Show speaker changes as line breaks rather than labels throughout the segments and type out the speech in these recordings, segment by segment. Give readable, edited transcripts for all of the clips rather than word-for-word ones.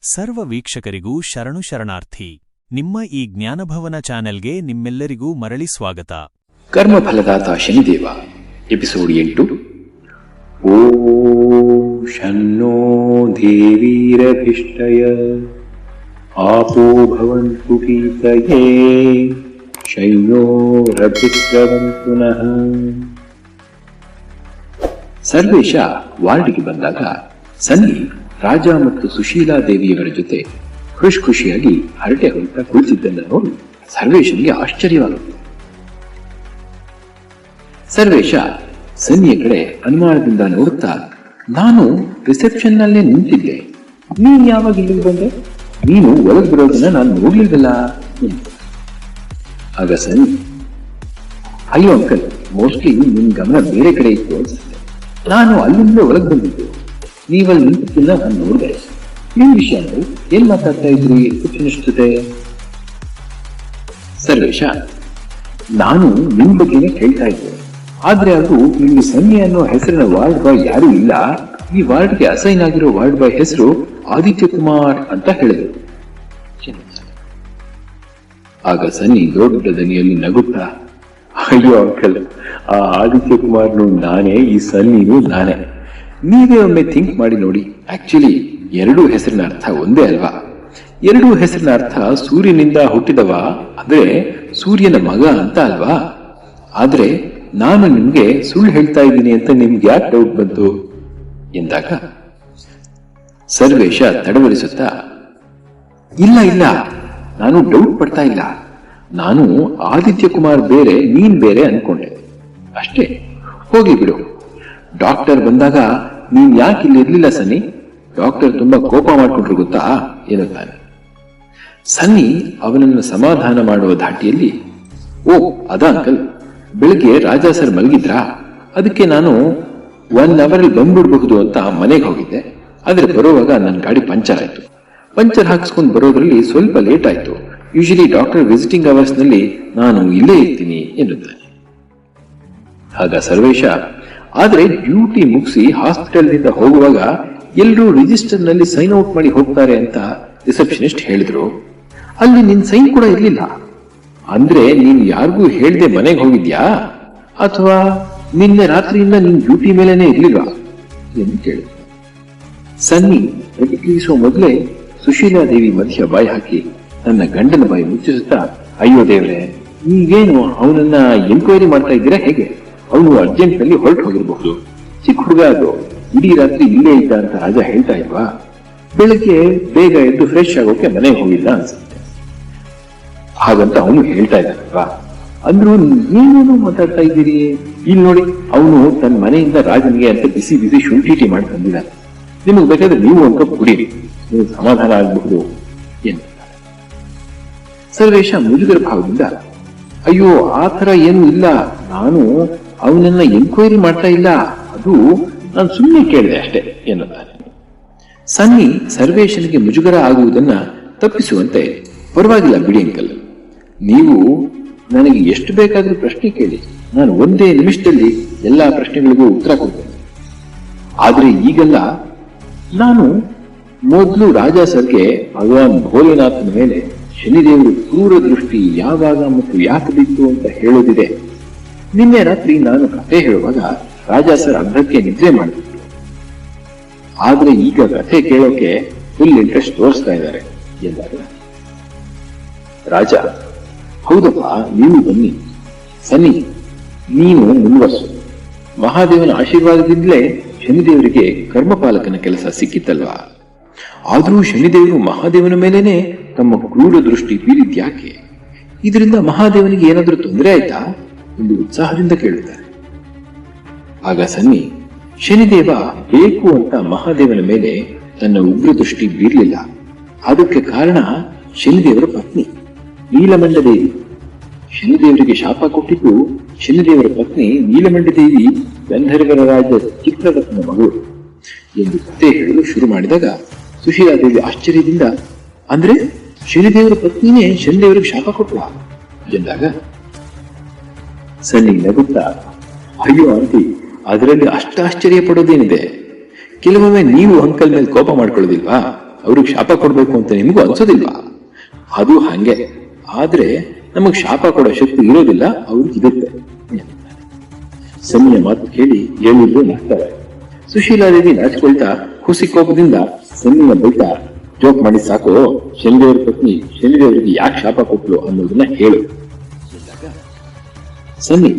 ಸರ್ವ ವೀಕ್ಷಕರಿಗೂ ಶರಣು ಶರಣಾರ್ಥಿ. ನಿಮ್ಮ ಈ ಜ್ಞಾನಭವನ ಚಾನೆಲ್ಗೆ ನಿಮ್ಮೆಲ್ಲರಿಗೂ ಮರಳಿ ಸ್ವಾಗತ.
ಕರ್ಮಫಲದಾತ ಶನಿದೇವ ಎಪಿಸೋಡ್ 8. ಓಂ ಶನ್ನೋ ದೇವೀರಭಿಷ್ಟಯ ಆಪೋ ಭವಂತು ಪೀತಯೇ ಶೈನೋರಭಿಸ್ರವಂತು ನಃ. ಸರ್ವೇಶ ವಾರ್ಡಿಗೆ ಬಂದಾಗ ಸನ್ನಿ ರಾಜ ಮತ್ತು ಸುಶೀಲಾ ದೇವಿಯವರ ಜೊತೆ ಖುಷಿಯಾಗಿ ಹರಟೆ ಹೊರಟ ಕುಳಿತಿದ್ದನ್ನು ನೋಡಿ ಸರ್ವೇಶನಿಗೆ ಆಶ್ಚರ್ಯವಾಗುತ್ತೆ. ಸರ್ವೇಶ ಸನ್ನಿಯ ಕಡೆ ಅನುಮಾನದಿಂದ ನೋಡುತ್ತಾ, ನಾನು ರಿಸೆಪ್ಷನ್ ನಲ್ಲೇ ನಿಂತಿದ್ದೆ, ನೀನು ಯಾವಾಗ ಇಲ್ಲಿಗೆ ಬಂದೆ? ನೀನು ಒಳಗೆ ಬರೋದನ್ನ ನಾನು ನೋಡ್ಲಿಲ್ವಲ್ಲ. ಆಗ ಸನ್ನಿ, ಅಯ್ಯೋ ಅಂಕಲ್, ಮೋಸ್ಟ್ಲಿ ನಿನ್ ಗಮನ ಬೇರೆ ಕಡೆ ಇತ್ತು ಅನ್ಸುತ್ತೆ. ನಾನು ಅಲ್ಲಿಂದ ಒಳಗೆ ಬಂದಿದ್ದು, ನೀವಲ್ಲಿ ನಿಂತಿಲ್ಲ, ನಾನು ನೋಡಿದೆ. ಈ ವಿಷಯ ಏನ್ ಮಾತಾಡ್ತಾ ಇದ್ರಿ ರಿಸೆಪ್ಷನಿಸ್ಟ್ ಜೊತೆ? ಸರ್ವೇಶ, ನಾನು ನಿಮ್ ಬಗ್ಗೆನೇ ಕೇಳ್ತಾ ಇದ್ದೆ, ಆದ್ರೆ ಅದು ಇಲ್ಲಿ ಸನ್ನಿ ಅನ್ನೋ ಹೆಸರಿನ ವಾರ್ಡ್ ಬಾಯ್ ಯಾರೂ ಇಲ್ಲ. ಈ ವಾರ್ಡ್ಗೆ ಅಸೈನ್ ಆಗಿರೋ ವಾರ್ಡ್ ಬಾಯ್ ಹೆಸರು ಆದಿತ್ಯ ಕುಮಾರ್ ಅಂತ ಹೇಳಿದ್ರು. ಆಗ ಸನ್ನಿ ದೊಡ್ಡ ದನಿಯಲ್ಲಿ ನಗುತ್ತಾ, ಅಯ್ಯೋ ಅಂಕಲ್, ಆ ಆದಿತ್ಯ ಕುಮಾರ್ನು ನಾನೇ, ಈ ಸನ್ನಿನೂ ನಾನೇ. ನೀವೇ ಒಮ್ಮೆ ಥಿಂಕ್ ಮಾಡಿ ನೋಡಿ. ಆಕ್ಚುಲಿ ಎರಡೂ ಹೆಸರಿನ ಅರ್ಥ ಒಂದೇ ಅಲ್ವಾ? ಎರಡೂ ಹೆಸರಿನ ಅರ್ಥ ಸೂರ್ಯನಿಂದ ಹುಟ್ಟಿದವ, ಅಂದ್ರೆ ಸೂರ್ಯನ ಮಗ ಅಂತ ಅಲ್ವಾ? ಆದ್ರೆ ನಾನು ನಿಮ್ಗೆ ಸುಳ್ಳು ಹೇಳ್ತಾ ಇದ್ದೀನಿ ಅಂತ ನಿಮ್ಗೆ ಯಾಕೆ ಡೌಟ್ ಬಂತು ಎಂದಾಗ ಸರ್ವೇಶ ತಡವರಿಸುತ್ತಾ, ಇಲ್ಲ, ನಾನು ಡೌಟ್ ಪಡ್ತಾ ಇಲ್ಲ. ನಾನು ಆದಿತ್ಯ ಕುಮಾರ್ ಬೇರೆ, ನೀನ್ ಬೇರೆ ಅನ್ಕೊಂಡೆ ಅಷ್ಟೇ. ಹೋಗಿ ಬಿಡು. ಡಾಕ್ಟರ್ ಬಂದಾಗ ನೀನ್ ಯಾಕೆ ಇಲ್ಲಿ ಇರ್ಲಿಲ್ಲ ಸನ್ನಿ? ಡಾಕ್ಟರ್ ತುಂಬಾ ಕೋಪ ಮಾಡ್ಕೊಂಡ್ರು ಗೊತ್ತಾ ಎನ್ನುತ್ತಾನೆ. ಸನ್ನಿ ಅವನನ್ನು ಸಮಾಧಾನ ಮಾಡುವ ಧಾಟಿಯಲ್ಲಿ, ಓ ಅದಾ ಅಂಕಲ್, ಬೆಳಿಗ್ಗೆ ರಾಜಾ ಸರ್ ಮಲಗಿದ್ರಾ, ಅದಕ್ಕೆ ನಾನು 1 ಅವರ್ ಅಲ್ಲಿ ಬಂದ್ಬಿಡ್ಬಹುದು ಅಂತ ಮನೆಗೆ ಹೋಗಿದ್ದೆ. ಆದ್ರೆ ಬರುವಾಗ ನನ್ನ ಗಾಡಿ ಪಂಚರ್ ಆಯ್ತು. ಪಂಚರ್ ಹಾಕಿಸ್ಕೊಂಡು ಬರೋದ್ರಲ್ಲಿ ಸ್ವಲ್ಪ ಲೇಟ್ ಆಯ್ತು. ಯೂಶಲಿ ಡಾಕ್ಟರ್ ವಿಸಿಟಿಂಗ್ ಅವರ್ಸ್ ನಲ್ಲಿ ನಾನು ಇಲ್ಲೇ ಇರ್ತೀನಿ ಎನ್ನುತ್ತಾನೆ. ಆಗ ಸರ್ವೇಶ, ಆದ್ರೆ ಡ್ಯೂಟಿ ಮುಗಿಸಿ ಹಾಸ್ಪಿಟಲ್ ನಿಂದ ಹೋಗುವಾಗ ಎಲ್ಲರೂ ರಿಜಿಸ್ಟರ್ ನಲ್ಲಿ ಸೈನ್ ಔಟ್ ಮಾಡಿ ಹೋಗ್ತಾರೆ ಅಂತ ರಿಸೆಪ್ಷನಿಸ್ಟ್ ಹೇಳಿದ್ರು. ಅಲ್ಲಿ ನಿನ್ ಸೈನ್ ಕೂಡ ಇರ್ಲಿಲ್ಲ. ಅಂದ್ರೆ ನೀನ್ ಯಾರಿಗೂ ಹೇಳ್ದೆ ಮನೆಗೆ ಹೋಗಿದ್ಯಾ, ಅಥವಾ ನಿನ್ನೆ ರಾತ್ರಿಯಿಂದ ನಿನ್ ಡ್ಯೂಟಿ ಮೇಲೇನೆ ಇರ್ಲಿಲ್ವಾ ಎಂದು ಕೇಳಿದ್ರು. ಸನ್ನಿ ಪ್ರತಿಕ್ರಿಯಿಸುವ ಮೊದಲೇ ಸುಶೀಲಾ ದೇವಿ ಮಧ್ಯ ಬಾಯಿ ಹಾಕಿ ತನ್ನ ಗಂಡನ ಬಾಯಿ ಮುಚ್ಚಿಸುತ್ತಾ, ಅಯ್ಯೋ ದೇವ್ರೆ, ನೀವೇನು ಅವನನ್ನ ಎನ್ಕ್ವೈರಿ ಮಾಡ್ತಾ ಇದ್ದೀರಾ ಹೇಗೆ? ಅವನು ಅರ್ಜೆಂಟ್ ನಲ್ಲಿ ಹೊರಟು ಹೋಗಿರಬಹುದು. ಚಿಕ್ಕ ಹುಡುಗ ಅದು, ಇಡೀ ರಾತ್ರಿ ಇಲ್ಲೇ ಇದ್ದ ಅಂತ ರಾಜ ಹೇಳ್ತಾ ಇಲ್ವಾ? ಬೆಳಗ್ಗೆ ಬೇಗ ಎದ್ದು ಫ್ರೆಶ್ ಆಗೋಕೆ ಮನೆಗೆ ಹೋಗಿಲ್ಲ ಅನ್ಸುತ್ತೆ ಹಾಗಂತ ಅವನು ಹೇಳ್ತಾ ಇದ್ದಾನಲ್ವಾ? ಅಂದ್ರೂ ಏನೇನು ಮಾತಾಡ್ತಾ ಇದ್ದೀರಿ? ಇಲ್ಲಿ ನೋಡಿ, ಅವನು ತನ್ನ ಮನೆಯಿಂದ ರಾಜನಿಗೆ ಅಂತ ಬಿಸಿ ಶುಂಠಿ ಟೀ ಮಾಡಿ ತಂದಿದ್ದಾನೆ. ನಿಮಗೆ ಬೇಕಾದ್ರೆ ನೀವು ಒಂದು ಕಪ್ ಕುಡೀರಿ, ನೀವು ಸಮಾಧಾನ ಆಗಬಹುದು ಎಂದು. ಸರ್ವೇಶ ಮುಜುಗರ ಭಾವದಿಂದ, ಅಯ್ಯೋ ಆ ತರ ಏನೂ ಇಲ್ಲ, ನಾನು ಅವನನ್ನ ಎನ್ಕ್ವೈರಿ ಮಾಡ್ತಾ ಇಲ್ಲ, ಅದು ನಾನು ಸುಮ್ಮನೆ ಕೇಳಿದೆ ಅಷ್ಟೇ ಎನ್ನುತ್ತಾನೆ. ಸನ್ನಿ ಸರ್ವೇಶನಿಗೆ ಮುಜುಗರ ಆಗುವುದನ್ನ ತಪ್ಪಿಸುವಂತೆ, ಪರವಾಗಿಲ್ಲ ಬಿಡಿ ಅಂಕಲ್, ನೀವು ನನಗೆ ಎಷ್ಟು ಬೇಕಾದ್ರೂ ಪ್ರಶ್ನೆ ಕೇಳಿ, ನಾನು ಒಂದೇ ನಿಮಿಷದಲ್ಲಿ ಎಲ್ಲಾ ಪ್ರಶ್ನೆಗಳಿಗೂ ಉತ್ತರ ಕೊಡ್ತೇನೆ. ಆದ್ರೆ ಈಗೆಲ್ಲ ನಾನು ಮೊದಲು ರಾಜಾ ಸರ್ಗೆ ಭಗವಾನ್ ಭೋಲೆನಾಥನ ಮೇಲೆ ಶನಿದೇವರು ಕ್ರೂರ ದೃಷ್ಟಿ ಯಾವಾಗ ಮತ್ತು ಯಾಕೆ ಬಿತ್ತು ಅಂತ ಹೇಳೋದಿದೆ. ನಿನ್ನೆ ರಾತ್ರಿ ನಾನು ಕಥೆ ಹೇಳುವಾಗ ರಾಜಾ ಸರ್ ಅರ್ಧಕ್ಕೆ ನಿದ್ರೆ ಮಾಡಿದ್ರು. ಆದ್ರೆ ಈಗ ಕಥೆ ಕೇಳೋಕೆ ಫುಲ್ ಇಂಟ್ರೆಸ್ಟ್ ತೋರಿಸ್ತಾ ಇದ್ದಾರೆ ಎಂದಾಗ ರಾಜ, ಹೌದಪ್ಪ, ನೀವು ಬನ್ನಿ. ಸನ್ನಿ, ನೀನು ಮುಂದುವರ್ಸು. ಮಹಾದೇವನ ಆಶೀರ್ವಾದದಿಂದಲೇ ಶನಿದೇವರಿಗೆ ಕರ್ಮಪಾಲಕನ ಕೆಲಸ ಸಿಕ್ಕಿತ್ತಲ್ವಾ? ಆದ್ರೂ ಶನಿದೇವರು ಮಹಾದೇವನ ಮೇಲೇನೆ ತಮ್ಮ ಕ್ರೂರ ದೃಷ್ಟಿ ಬೀರಿದ್ಯಾಕೆ? ಇದರಿಂದ ಮಹಾದೇವನಿಗೆ ಏನಾದ್ರೂ ತೊಂದರೆ ಆಯ್ತಾ ಎಂದು ಉತ್ಸಾಹದಿಂದ ಕೇಳುತ್ತಾರೆ. ಆಗ ಸನ್ನಿ, ಶನಿದೇವ ಬೇಕು ಅಂತ ಮಹಾದೇವನ ಮೇಲೆ ತನ್ನ ಉಗ್ರ ದೃಷ್ಟಿ ಬೀರಲಿಲ್ಲ. ಅದಕ್ಕೆ ಕಾರಣ ಶನಿದೇವರ ಪತ್ನಿ ನೀಲಮಂಡ ದೇವಿ. ಶನಿದೇವರಿಗೆ ಶಾಪ ಕೊಟ್ಟಿದ್ದು ಶನಿದೇವರ ಪತ್ನಿ ನೀಲಮಂಡ ದೇವಿ ಗಂಧರ್ವರ ರಾಜ ಚಿತ್ರರತ್ನ ಮಗಳು ಎಂದು ಕಥೆ ಹೇಳಲು ಶುರು ಮಾಡಿದಾಗ ಸುಶೀಲಾದೇವಿ ಆಶ್ಚರ್ಯದಿಂದ, ಅಂದ್ರೆ ಶನಿದೇವರ ಪತ್ನಿನೇ ಶನಿದೇವರಿಗೆ ಶಾಪ ಕೊಟ್ಟಳ ಎಂದಾಗ ಸನ್ನಿ ನಗುತ್ತಾ, ಅಯ್ಯೋ ಆಂಟಿ, ಅದರಲ್ಲಿ ಅಷ್ಟು ಆಶ್ಚರ್ಯ ಪಡೋದೇನಿದೆ? ಕೆಲವೊಮ್ಮೆ ನೀವು ಅಂಕಲ್ ಮೇಲೆ ಕೋಪ ಮಾಡ್ಕೊಳ್ಳೋದಿಲ್ವಾ? ಅವ್ರಿಗೆ ಶಾಪ ಕೊಡ್ಬೇಕು ಅಂತ ನಿಮಗೂ ಅನ್ಸೋದಿಲ್ವಾ? ಅದು ಹಂಗೆ, ಆದ್ರೆ ನಮಗ್ ಶಾಪ ಕೊಡೋ ಶಕ್ತಿ ಇರೋದಿಲ್ಲ, ಅವ್ರಿಗಿರುತ್ತೆ. ಸನ್ನಿಯ ಮಾತು ಕೇಳಿ ಹೇಳಿದ್ರು ನಗ್ತಾರೆ. ಸುಶೀಲಾದೇವಿ ನಾಚಿಕೊಳ್ತಾ ಹುಸಿ ಕೋಪದಿಂದ ಸನ್ನಿಯ ಬೈತಾ, ಜೋಕ್ ಮಾಡಿ ಸಾಕು, ಶನಿದೇವರ ಪತ್ನಿ ಶನಿದೇವರಿಗೆ ಯಾಕೆ ಶಾಪ ಕೊಟ್ಲು ಅನ್ನೋದನ್ನ ಹೇಳು. ಸನ್ನಿ,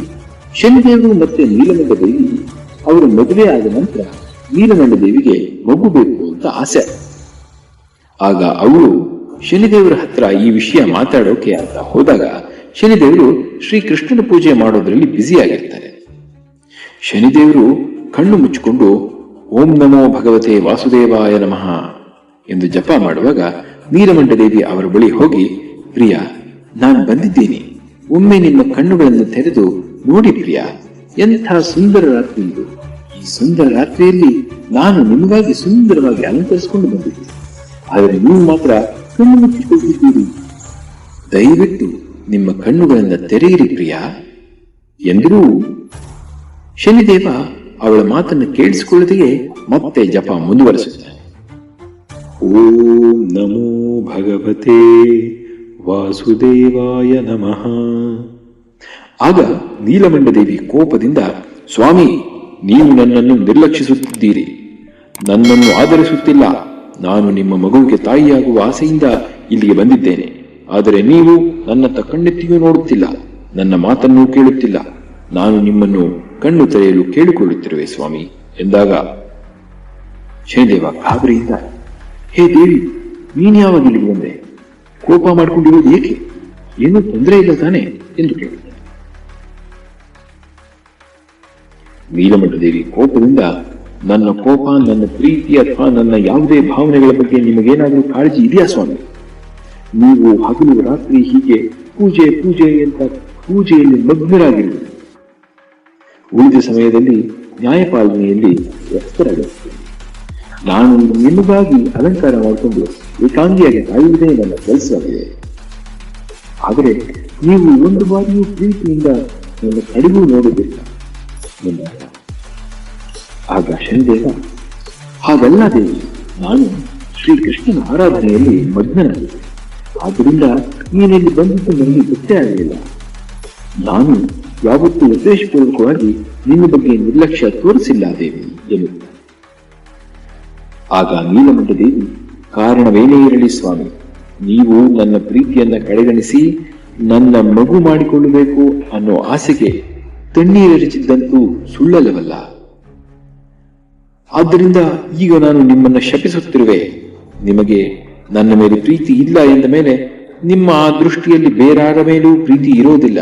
ಶನಿದೇವರು ಮತ್ತೆ ನೀಲಮಂಡ ದೇವಿ ಅವರು ಮದುವೆ ಆದ ನಂತರ ನೀಲಮಂಡ ದೇವಿಗೆ ಮಗು ಬೇಕು ಅಂತ ಆಸೆ. ಆಗ ಅವಳು ಶನಿದೇವರ ಹತ್ರ ಈ ವಿಷಯ ಮಾತಾಡೋಕೆ ಅಂತ ಹೋದಾಗ ಶನಿದೇವರು ಶ್ರೀಕೃಷ್ಣನ ಪೂಜೆ ಮಾಡೋದ್ರಲ್ಲಿ ಬ್ಯುಸಿಯಾಗಿರ್ತಾರೆ. ಶನಿದೇವರು ಕಣ್ಣು ಮುಚ್ಚಿಕೊಂಡು ಓಂ ನಮೋ ಭಗವತೆ ವಾಸುದೇವಾಯ ನಮಃ ಎಂದು ಜಪ ಮಾಡುವಾಗ ನೀಲಮಂಡ ದೇವಿ ಅವರ ಬಳಿ ಹೋಗಿ, ಪ್ರಿಯ, ನಾನು ಬಂದಿದ್ದೀನಿ, ಒಮ್ಮೆ ನಿಮ್ಮ ಕಣ್ಣುಗಳನ್ನು ತೆರೆದು ನೋಡಿ ಪ್ರಿಯ, ಎಂಥ ಸುಂದರ ರಾತ್ರಿ ಇದು. ಈ ಸುಂದರ ರಾತ್ರಿಯಲ್ಲಿ ನಾನು ನಿಮಗಾಗಿ ಸುಂದರವಾಗಿ ಅಲಂಕರಿಸಿಕೊಂಡು ಬಂದಿದ್ದೀನಿ, ಆದರೆ ನೀವು ಮಾತ್ರ ಕಣ್ಣು ಮುಚ್ಚಿಕೊಂಡಿದ್ದೀರಿ. ದಯವಿಟ್ಟು ನಿಮ್ಮ ಕಣ್ಣುಗಳನ್ನು ತೆರೆಯಿರಿ ಪ್ರಿಯ ಎಂದರೂ ಶನಿದೇವ ಅವಳ ಮಾತನ್ನು ಕೇಳಿಸಿಕೊಳ್ಳದೆಯೇ ಮತ್ತೆ ಜಪ ಮುಂದುವರೆಸುತ್ತಾನೆ. ಓಂ ನಮೋ ಭಗವತೆ ವಾಸುದೇವಾಯ ನಮಃ. ಆಗ ನೀಲಮಂಡ ದೇವಿ ಕೋಪದಿಂದ, ಸ್ವಾಮಿ, ನೀವು ನನ್ನನ್ನು ನಿರ್ಲಕ್ಷಿಸುತ್ತಿದ್ದೀರಿ, ನನ್ನನ್ನು ಆಧರಿಸುತ್ತಿಲ್ಲ. ನಾನು ನಿಮ್ಮ ಮಗುವಿಗೆ ತಾಯಿಯಾಗುವ ಆಸೆಯಿಂದ ಇಲ್ಲಿಗೆ ಬಂದಿದ್ದೇನೆ, ಆದರೆ ನೀವು ನನ್ನತ್ತ ಕಣ್ಣೆತ್ತಿಯೂ ನೋಡುತ್ತಿಲ್ಲ, ನನ್ನ ಮಾತನ್ನೂ ಕೇಳುತ್ತಿಲ್ಲ. ನಾನು ನಿಮ್ಮನ್ನು ಕಣ್ಣು ತೆರೆಯಲು ಕೇಳಿಕೊಳ್ಳುತ್ತಿರುವೆ ಸ್ವಾಮಿ ಎಂದಾಗ ಶನಿದೇವ ಗಾಬರಿಯಿಂದ, ಹೇ ದೇವಿ, ನೀನ್ ಯಾವಾಗ ಇಲ್ಲಿಗೆ ಬಂದೆ? ಕೋಪ ಮಾಡಿಕೊಂಡಿರುವುದು ಏಕೆ? ಏನೂ ತೊಂದರೆ ಇಲ್ಲ ತಾನೆ ಎಂದು ಕೇಳಿದ. ನೀಲಮಂಡ ದೇವಿ ಕೋಪದಿಂದ, ನನ್ನ ಕೋಪ, ನನ್ನ ಪ್ರೀತಿ ಅಥವಾ ನನ್ನ ಯಾವುದೇ ಭಾವನೆಗಳ ಬಗ್ಗೆ ನಿಮಗೇನಾದರೂ ಕಾಳಜಿ ಇದೆಯಾ ಸ್ವಾಮಿ? ನೀವು ಹಗಲು ರಾತ್ರಿ ಹೀಗೆ ಪೂಜೆ ಪೂಜೆ ಅಂತ ಪೂಜೆಯಲ್ಲಿ ಮಗ್ನರಾಗಿರುವುದು, ಉಳಿದ ಸಮಯದಲ್ಲಿ ನ್ಯಾಯಪಾಲನೆಯಲ್ಲಿ ವ್ಯಸ್ತರಾಗಿರುತ್ತೇನೆ. ನಾನು ನಿಮಗಾಗಿ ಅಲಂಕಾರ ಮಾಡಿಕೊಂಡು ಏಕಾಂಗಿಯಾಗಿ ಕಾಯುವುದೇ ನನ್ನ ಕೆಲಸವಾಗಿದೆ. ಆದರೆ ನೀವು ಒಂದು ಬಾರಿಯೂ ಪ್ರೀತಿಯಿಂದ ನನ್ನ ಕಡೆಗೂ ನೋಡುವುದಿಲ್ಲ ಎಂದಾಗ ಆಗ ಶನಿದೇವ, ಹಾಗಲ್ಲ ದೇವಿ, ನಾನು ಶ್ರೀಕೃಷ್ಣನ ಆರಾಧನೆಯಲ್ಲಿ ಮಗ್ನನಾಗಿದೆ, ಆದ್ದರಿಂದ ನೀನಿಲ್ಲಿ ಬಂದಿದ್ದು ನನಗೆ ಗೊತ್ತೇ ಆಗಲಿಲ್ಲ. ನಾನು ಯಾವತ್ತೂ ಉದ್ದೇಶಪೂರ್ವಕವಾಗಿ ನಿನ್ನ ಬಗ್ಗೆ ನಿರ್ಲಕ್ಷ್ಯ ತೋರಿಸಿಲ್ಲ ದೇವಿ ಎನ್ನುತ್ತಾರೆ. ಆಗ ನೀಲಮಂಡ ದೇವಿ, ಕಾರಣವೇನೇ ಇರಲಿ ಸ್ವಾಮಿ, ನೀವು ನನ್ನ ಪ್ರೀತಿಯನ್ನ ಕಡೆಗಣಿಸಿ ನನ್ನ ಮಗು ಮಾಡಿಕೊಳ್ಳಬೇಕು ಅನ್ನೋ ಆಸೆಗೆ ತಣ್ಣೀರೆರಚಿದ್ದಂತೂ ಸುಳ್ಳಲ್ಲವಲ್ಲ. ಆದ್ದರಿಂದ ಈಗ ನಾನು ನಿಮ್ಮನ್ನ ಶಪಿಸುತ್ತಿರುವೆ. ನಿಮಗೆ ನನ್ನ ಮೇಲೆ ಪ್ರೀತಿ ಇಲ್ಲ ಎಂದ ಮೇಲೆ ನಿಮ್ಮ ಆ ದೃಷ್ಟಿಯಲ್ಲಿ ಬೇರಾರ ಮೇಲೂ ಪ್ರೀತಿ ಇರೋದಿಲ್ಲ.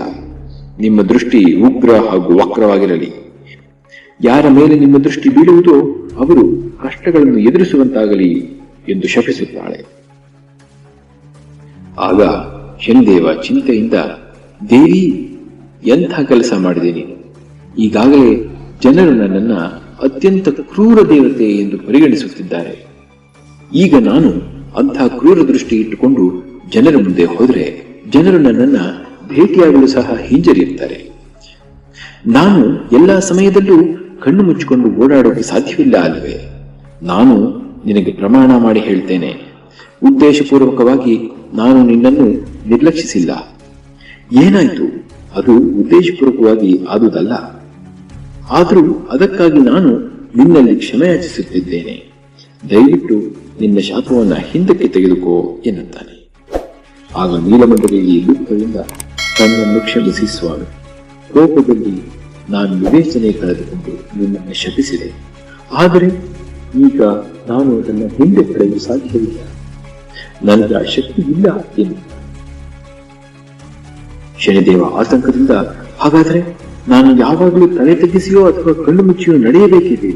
ನಿಮ್ಮ ದೃಷ್ಟಿ ಉಗ್ರ ಹಾಗೂ ವಕ್ರವಾಗಿರಲಿ. ಯಾರ ಮೇಲೆ ನಿಮ್ಮ ದೃಷ್ಟಿ ಬೀಳುವುದೋ ಅವರು ಕಷ್ಟಗಳನ್ನು ಎದುರಿಸುವಂತಾಗಲಿ ಎಂದು ಶಪಿಸುತ್ತಾಳೆ. ಆಗ ಶನಿದೇವ ಚಿಂತೆಯಿಂದ, ದೇವಿ, ಎಂಥ ಕೆಲಸ ಮಾಡಿದೆ ನೀನು? ಈಗಾಗಲೇ ಜನರು ನನ್ನನ್ನ ಅತ್ಯಂತ ಕ್ರೂರ ದೇವತೆ ಎಂದು ಪರಿಗಣಿಸುತ್ತಿದ್ದಾರೆ. ಈಗ ನಾನು ಅಂಥ ಕ್ರೂರ ದೃಷ್ಟಿ ಇಟ್ಟುಕೊಂಡು ಜನರ ಮುಂದೆ ಹೋದರೆ ಜನರು ನನ್ನನ್ನ ಭೇಟಿಯಾಗಲು ಸಹ ಹಿಂಜರಿಯುತ್ತಾರೆ. ನಾನು ಎಲ್ಲಾ ಸಮಯದಲ್ಲೂ ಕಣ್ಣು ಮುಚ್ಚಿಕೊಂಡು ಓಡಾಡೋಕೆ ಸಾಧ್ಯವಿಲ್ಲ ಅಲ್ಲವೇ? ನಾನು ನಿನಗೆ ಪ್ರಮಾಣ ಮಾಡಿ ಹೇಳ್ತೇನೆ, ಉದ್ದೇಶಪೂರ್ವಕವಾಗಿ ನಾನು ನಿನ್ನನ್ನು ನಿರ್ಲಕ್ಷಿಸಿಲ್ಲ. ಏನಾಯ್ತು? ಅದು ಉದ್ದೇಶಪೂರ್ವಕವಾಗಿ ಆದುದಲ್ಲ. ಆದರೂ ಅದಕ್ಕಾಗಿ ನಾನು ನಿನ್ನಲ್ಲಿ ಕ್ಷಮೆಯಾಚಿಸುತ್ತಿದ್ದೇನೆ. ದಯವಿಟ್ಟು ನಿನ್ನ ಶಾಪವನ್ನ ಹಿಂದಕ್ಕೆ ತೆಗೆದುಕೋ ಎನ್ನುತ್ತಾನೆ. ಆಗ ನೀಲಮಂಡಲಿಯಲ್ಲಿ ದುಃಖದಿಂದ, ತನ್ನನ್ನು ಕ್ಷಮಿಸಿ ಸ್ವಾಮಿ, ಕೋಪದಲ್ಲಿ ನಾನು ವಿವೇಚನೆ ಕಳೆದುಕೊಂಡು ನಿನ್ನನ್ನು ಶಪಿಸಿದೆ. ಆದರೆ ಈಗ ನಾನು ಅದನ್ನು ಹಿಂದೆ ಪಡೆಯಲು ಸಾಧ್ಯವಿಲ್ಲ, ನನಗೆ ಆ ಶಕ್ತಿ ಇಲ್ಲ ಎನ್ನುತ್ತಾನೆ. ಶನಿದೇವ ಆತಂಕದಿಂದ, ಹಾಗಾದರೆ ನಾನು ಯಾವಾಗಲೂ ತಲೆ ತಗ್ಗಿಸಿಯೋ ಅಥವಾ ಕಣ್ಣು ಮುಚ್ಚಿಯೋ ನಡೆಯಬೇಕಿದೆ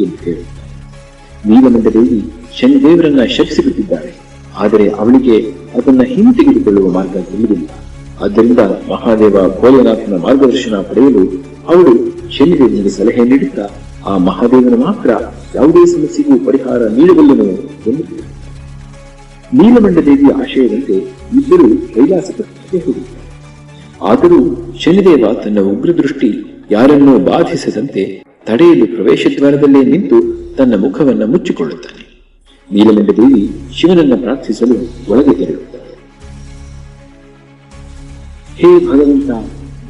ಎಂದು ಹೇಳುತ್ತಾನೆ. ನೀಲಮಂಡ ದೇವಿ ಶನಿದೇವರನ್ನ ಶಪಿಸಿಬಿಟ್ಟಿದ್ದಾಳೆ, ಆದರೆ ಅವಳಿಗೆ ಅದನ್ನ ಹಿಂತೆಗೆದುಕೊಳ್ಳುವ ಮಾರ್ಗ ತಿಳಿದಿಲ್ಲ. ಆದ್ದರಿಂದ ಮಹಾದೇವ ಭೋಲೆನಾಥನ ಮಾರ್ಗದರ್ಶನ ಪಡೆಯಲು ಅವಳು ಶನಿದೇವನಿಗೆ ಸಲಹೆ ನೀಡುತ್ತಾ, ಆ ಮಹಾದೇವನ ಮಾತ್ರ ಯಾವುದೇ ಸಮಸ್ಯೆಗೂ ಪರಿಹಾರ ನೀಡಬಲ್ಲನು ಎಂದು ನೀಲಮಂಡ ದೇವಿಯ ಆಶಯದಂತೆ ಇಬ್ಬರು ಕೈಲಾಸ ಪರ್ವತಕ್ಕೆ ಹೋಗುತ್ತಾರೆ. ಆದರೂ ಶನಿದೇವ ತನ್ನ ಉಗ್ರ ದೃಷ್ಟಿ ಯಾರನ್ನೂ ಬಾಧಿಸದಂತೆ ತಡೆಯಲು ಪ್ರವೇಶ ದ್ವಾರದಲ್ಲೇ ನಿಂತು ತನ್ನ ಮುಖವನ್ನು ಮುಚ್ಚಿಕೊಳ್ಳುತ್ತಾನೆ. ನೀಲಮಂಡ ದೇವಿ ಶಿವನನ್ನ ಪ್ರಾರ್ಥಿಸಲು ಒಳಗೆ ತೆರಳುತ್ತಾರೆ. ಹೇ ಭಗವಂತ,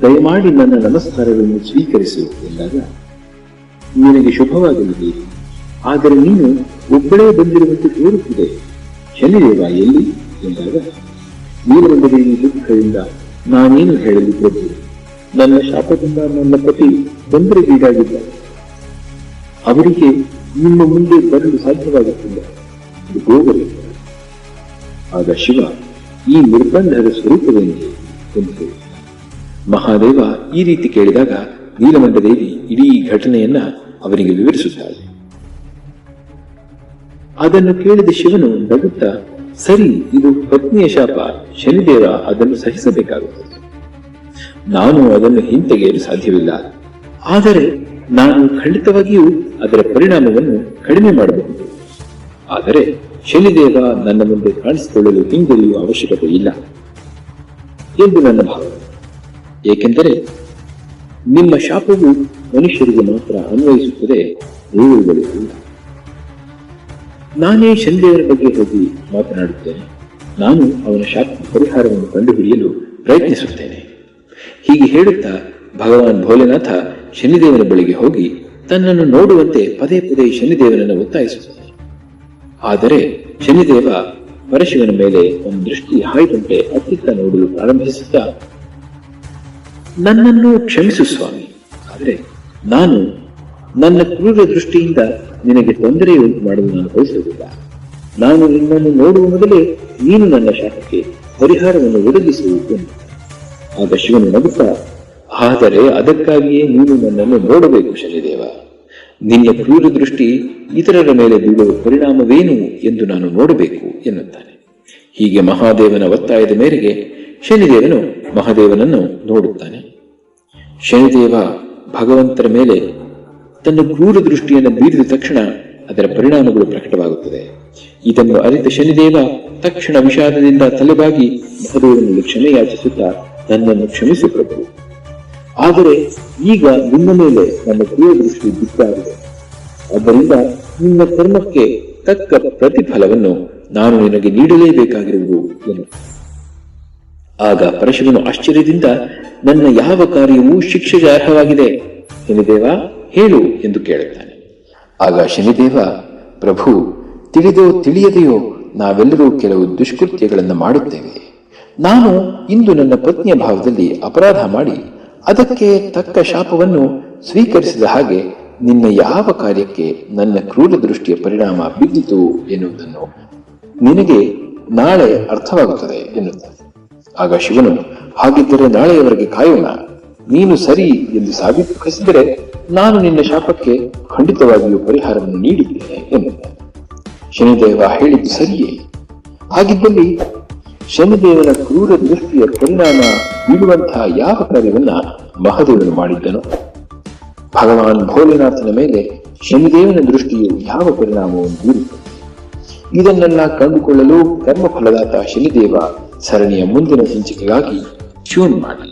ದಯಮಾಡಿ ನನ್ನ ನಮಸ್ಕಾರಗಳನ್ನು ಸ್ವೀಕರಿಸು ಎಂದಾಗ, ನಿನಗೆ ಶುಭವಾಗಲಿ ದೇವಿ, ಆದರೆ ನೀನು ಒಬ್ಬಳೇ ಬಂದಿರುವಂತೆ ತೋರುತ್ತಿದೆ, ಶನಿದೇವ ಎಲ್ಲಿ ಎಂದಾಗ, ನೀಲಮಂಡ ದೇವಿ ದುಃಖದಿಂದ, ನಾನೇನು ಹೇಳಲಿ ಪ್ರಭು, ನನ್ನ ಶಾಪದಿಂದ ನನ್ನ ಪತಿ ತೊಂದರೆಗೀಡಾಗಿದ್ದಾರೆ, ಅವರಿಗೆ ನಿಮ್ಮ ಮುಂದೆ ಬರಲು ಸಾಧ್ಯವಾಗುತ್ತಿಲ್ಲ ಎಂದು ಗೋಗರಿದ್ದಾರೆ. ಆಗ ಶಿವ, ಈ ನಿರ್ಬಂಧದ ಸ್ವರೂಪವೇನಿದೆ ಎಂದು ಹೇಳಿದ. ಮಹಾದೇವ ಈ ರೀತಿ ಕೇಳಿದಾಗ ನೀಲಮಂಡ ದೇವಿ ಇಡೀ ಘಟನೆಯನ್ನ ಅವರಿಗೆ ವಿವರಿಸುತ್ತಾಳೆ. ಅದನ್ನು ಕೇಳಿದ ಶಿವನು ನಗುತ್ತಾ, ಸರಿ, ಇದು ಪತ್ನಿಯ ಶಾಪ, ಶನಿದೇವ ಅದನ್ನು ಸಹಿಸಬೇಕಾಗುತ್ತದೆ, ನಾನು ಅದನ್ನು ಹಿಂತೆಗೆಯಲು ಸಾಧ್ಯವಿಲ್ಲ, ಆದರೆ ನಾನು ಖಂಡಿತವಾಗಿಯೂ ಅದರ ಪರಿಣಾಮವನ್ನು ಕಡಿಮೆ ಮಾಡಬಹುದು. ಆದರೆ ಶನಿದೇವ ನನ್ನ ಮುಂದೆ ಕಾಣಿಸಿಕೊಳ್ಳಲು ಹಿಂಜರಿಯುವ ಅವಶ್ಯಕತೆ ಇಲ್ಲ ಎಂದು ನನ್ನ ಭಾವನೆ. ಏಕೆಂದರೆ ನಿಮ್ಮ ಶಾಪವು ಮನುಷ್ಯರಿಗೆ ಮಾತ್ರ ಅನ್ವಯಿಸುತ್ತದೆ, ದೇವರುಗಳಿಗೂ ಇಲ್ಲ. ನಾನೇ ಶನಿದೇವರ ಬಗ್ಗೆ ಹೋಗಿ ಮಾತನಾಡುತ್ತೇನೆ, ನಾನು ಅವನ ಶಾಪ ಪರಿಹಾರವನ್ನು ಕಂಡುಹಿಡಿಯಲು ಪ್ರಯತ್ನಿಸುತ್ತೇನೆ. ಹೀಗೆ ಹೇಳುತ್ತಾ ಭಗವಾನ್ ಭೋಲೆನಾಥ ಶನಿದೇವನ ಬಳಿಗೆ ಹೋಗಿ ತನ್ನನ್ನು ನೋಡುವಂತೆ ಪದೇ ಪದೇ ಶನಿದೇವನನ್ನು ಒತ್ತಾಯಿಸುತ್ತಾನೆ. ಆದರೆ ಶನಿದೇವ ಪರಶಿವನ ಮೇಲೆ ಒಂದು ದೃಷ್ಟಿ ಹಾಯ್ದಂತೆ ಅತ್ತಿತ್ತ ನೋಡಲು ಪ್ರಾರಂಭಿಸುತ್ತಾ, ನನ್ನನ್ನು ಕ್ಷಮಿಸು ಸ್ವಾಮಿ, ಆದರೆ ನಾನು ನನ್ನ ಕ್ರೂರ ದೃಷ್ಟಿಯಿಂದ ನಿನಗೆ ತೊಂದರೆ ಉಂಟು ಮಾಡಲು ನಾನು ಬಯಸುವುದಿಲ್ಲ. ನಾನು ನಿನ್ನನ್ನು ನೋಡುವ ಮೊದಲೇ ನೀನು ನನ್ನ ಶಾಪಕ್ಕೆ ಪರಿಹಾರವನ್ನು ಒದಗಿಸುವುದು. ಆಗ ಶಿವನು ನಗುತ್ತಾ, ಆದರೆ ಅದಕ್ಕಾಗಿಯೇ ನೀನು ನನ್ನನ್ನು ನೋಡಬೇಕು ಶನಿದೇವ, ನಿನ್ನ ಕ್ರೂರ ದೃಷ್ಟಿ ಇತರರ ಮೇಲೆ ಬೀಳುವ ಪರಿಣಾಮವೇನು ಎಂದು ನಾನು ನೋಡಬೇಕು ಎನ್ನುತ್ತಾನೆ. ಹೀಗೆ ಮಹಾದೇವನ ಒತ್ತಾಯದ ಮೇರೆಗೆ ಶನಿದೇವನು ಮಹಾದೇವನನ್ನು ನೋಡುತ್ತಾನೆ. ಶನಿದೇವ ಭಗವಂತರ ಮೇಲೆ ತನ್ನ ಕ್ರೂರ ದೃಷ್ಟಿಯನ್ನು ಬೀರಿದ ತಕ್ಷಣ ಅದರ ಪರಿಣಾಮಗಳು ಪ್ರಕಟವಾಗುತ್ತದೆ. ಇದನ್ನು ಅರಿತ ಶನಿದೇವ ತಕ್ಷಣ ವಿಷಾದದಿಂದ ತಲೆಬಾಗಿ ಮಹಾದೇವನಲ್ಲಿ ಕ್ಷಮೆ ಯಾಚಿಸುತ್ತಾ, ನನ್ನನ್ನು ಕ್ಷಮಿಸು ಪ್ರಭು, ಆದರೆ ಈಗ ನಿನ್ನ ಮೇಲೆ ನನ್ನ ಕ್ರೂರ ದೃಷ್ಟಿ ಬಿದ್ದಾಗಿದೆ, ಆದ್ದರಿಂದ ನಿನ್ನ ಕರ್ಮಕ್ಕೆ ತಕ್ಕ ಪ್ರತಿಫಲವನ್ನು ನಾನು ನಿನಗೆ ನೀಡಲೇಬೇಕಾಗಿರುವುದು ಎಂದು. ಆಗ ಪರಶಿವನು ಆಶ್ಚರ್ಯದಿಂದ, ನನ್ನ ಯಾವ ಕಾರ್ಯವೂ ಶಿಕ್ಷೆಗೆ ಅರ್ಹವಾಗಿದೆ ಶನಿದೇವ, ಹೇಳು ಎಂದು ಕೇಳುತ್ತಾನೆ. ಆಗ ಶನಿದೇವ, ಪ್ರಭು, ತಿಳಿದೋ ತಿಳಿಯದೆಯೋ ನಾವೆಲ್ಲರೂ ಕೆಲವು ದುಷ್ಕೃತ್ಯಗಳನ್ನು ಮಾಡುತ್ತೇವೆ. ನಾನು ಇಂದು ನನ್ನ ಪತ್ನಿಯ ಭಾವದಲ್ಲಿ ಅಪರಾಧ ಮಾಡಿ ಅದಕ್ಕೆ ತಕ್ಕ ಶಾಪವನ್ನು ಸ್ವೀಕರಿಸಿದ ಹಾಗೆ ನಿನ್ನ ಯಾವ ಕಾರ್ಯಕ್ಕೆ ನನ್ನ ಕ್ರೂರ ದೃಷ್ಟಿಯ ಪರಿಣಾಮ ಬಿದ್ದಿತು ಎನ್ನುವುದನ್ನು ನಿನಗೆ ನಾಳೆ ಅರ್ಥವಾಗುತ್ತದೆ ಎನ್ನುತ್ತಾನೆ. ಆಗ ಶಿವನು, ಹಾಗಿದ್ದರೆ ನಾಳೆಯವರೆಗೆ ಕಾಯೋಣ, ನೀನು ಸರಿ ಎಂದು ಸಾಬೀತುಪಡಿಸಿದರೆ ನಾನು ನಿನ್ನ ಶಾಪಕ್ಕೆ ಖಂಡಿತವಾಗಿಯೂ ಪರಿಹಾರವನ್ನು ನೀಡಿದ್ದೇನೆ ಎನ್ನುತ್ತಾನೆ. ಶನಿದೇವ ಹೇಳಿದ್ದು ಸರಿಯೇ? ಹಾಗಿದ್ದಲ್ಲಿ ಶನಿದೇವನ ಕ್ರೂರ ದೃಷ್ಟಿಯ ಪರಿಣಾಮ ಬೀಳುವಂತಹ ಯಾವ ಕಾರ್ಯವನ್ನ ಮಹಾದೇವನು ಮಾಡಿದ್ದನು? ಭಗವಾನ್ ಭೋಲೆನಾಥನ ಮೇಲೆ ಶನಿದೇವನ ದೃಷ್ಟಿಯು ಯಾವ ಪರಿಣಾಮವನ್ನು ಬೀರುತ್ತದೆ? ಇದನ್ನೆಲ್ಲ ಕಂಡುಕೊಳ್ಳಲು ಕರ್ಮಫಲದಾತ ಶನಿದೇವ ಸರಣಿಯ ಮುಂದಿನ ಸಂಚಿಕೆಗಾಗಿ ಟ್ಯೂನ್ ಮಾಡಿ.